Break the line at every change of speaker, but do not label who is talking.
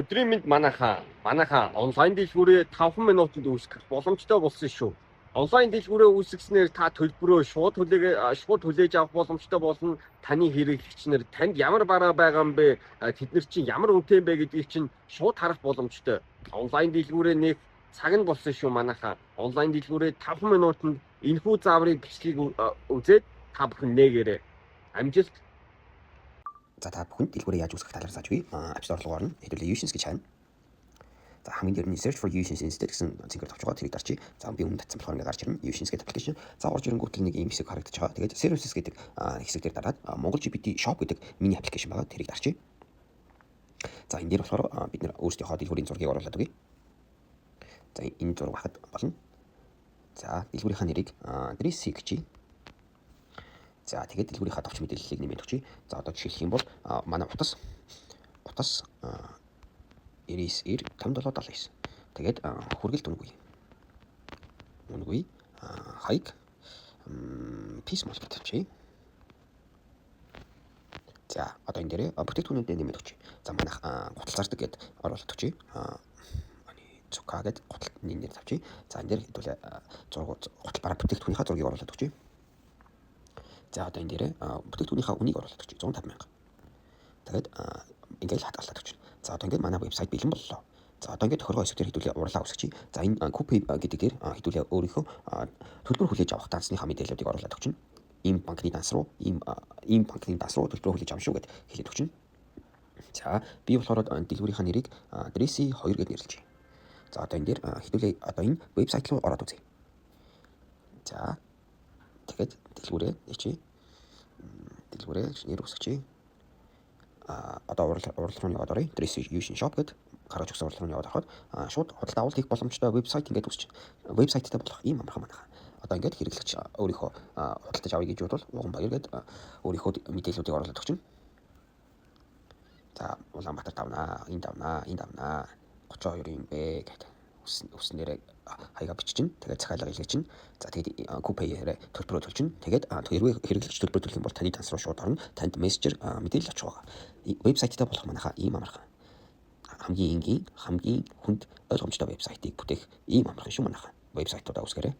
Өдрийн мэнд манайхаа онлайн дэлгүүрээ 5 минутанд үүсгэх боломжтой болсон шүү. Онлайн дэлгүүрээ үүсгэснээр та төлбөрөө шууд хүлээж авах боломжтой болно. Таны хэрэглэгч нар танд ямар бараа байгаа юм бэ? Тэд нар чинь ямар үнэтэй юм бэ гэдгийг чинь шууд харах боломжтой. Онлайн дэлгүүрээ нэг цаг нь болсон шүү манайхаа. Онлайн дэлгүүрээ 5 минутанд энэхүү зааврын бичлэгийг үзээд та бүхэн нээгээрэй. Амжилт.
За та бүхэнд дэлгүүрээ яаж үүсгэх талаар зааж өгье. App Store руу орно. Хэдүүлээ Utions гэж хайна. За хамгийн дээр нь search for Utions instead гэсэн цэнгээр тавьж байгаа. Тэрийг дарчи. За би өмнө татсан болохоор ингээд гарч ирнэ. Utions гэдэг аппликейшн. За орж ирэнгүүт нэг ийм хэсэг харагдаж байгаа. Тэгээд services гэдэг хэсэг дээр дараад Монгол GPT Shop гэдэг мини аппликейшн байгаа. Тэрийг дарчи. За энэ дээр болохоор бид нэр өөрсдийнхөө дэлгүүрийн зургийг оруулаад өгье. За энэ зураг хахад болно. За дэлгүүрийнхаа нэрийг Dressy гэж. За тэгээд дэлгүүрийнхаа товч мэдээллийг нэмээд өгчий. За одоо жишээлх юм бол манай утас 99 тэгээд хүргэлт үнгүй хайг пис мол гэж тавьчих. За одоо энэ дээр бүтээгдэхүүнүүдэд нэмээд өгчий. За манайх гутал зардаг гэд оруулаад өгчий. Цука гэд гуталны нэр тавьчих. За энэ дээр хэдүүлээ зураг гутал бараа бүтээгдэхүүнийхаа зургийг оруулаад өгчий. За одоо энэ дээр бүтээгдэхүүнийхаа үнийг оруулаад өгч 150,000. Тэгээд ингээд хадгалаад өгч. За одоо ингээд манай вебсайт бэлэн боллоо. За одоо ингээд тохиргоо хэсгээр хэдүүлээ урлаа үсгэж. За энэ купи гэдэг дээр хэдүүлээ өөрийнхөө төлбөр хүлээж авах дансныхаа мэдээллүүдийг оруулаад өгч. Ийм банкны данс руу төлбөр хүлээж авах шүү гэд хэлээд өгч. За би болохоор дэлгүүрийнхаа нэрийг Dressy 2 гэд нэрлэжээ. За одоо энэ дээр хэдүүлээ одоо энэ вебсайт руу ороод үзье. За тэгээд дэлгүүрээ нэр үсгэж. Одоо урал руу яваад оръё. Dressy Usion Shop гэд гаргаж өгсөн урал руу яваад ороход шууд худалдаа авалт хийх боломжтой вебсайт ингээд үсэж. Вебсайттай болох ийм амархан манайхаа. Одоо ингээд хэрэглэгч өөрийнхөө худалдаж авъя гэж бодвол уган баяр гэд өөрийнхөө мэдээллүүдийг оруулаад өгч. За Улаанбаатар давнаа, энэ давнаа 32 юм бэ гэдэг үснээрээ хаяга биччин. Тэгээд захиалга илгээж чинь. За тэгээд купеэрээ төлбөрөө төлж чинь. Тэгээд хэрвээ хэрэглэгч төлбөр төлөх юм бол таны данс руу шууд орно. Танд мессежээр мэдээлэл очих байгаа. Вебсайттай болох манайхаа ийм амархан. Хамгийн энгийн, хамгийн хүнд ойлгомжтой вебсайтыг бүтээх ийм амархан шүү манайхаа. Вебсайтуудаа үсгээрэй.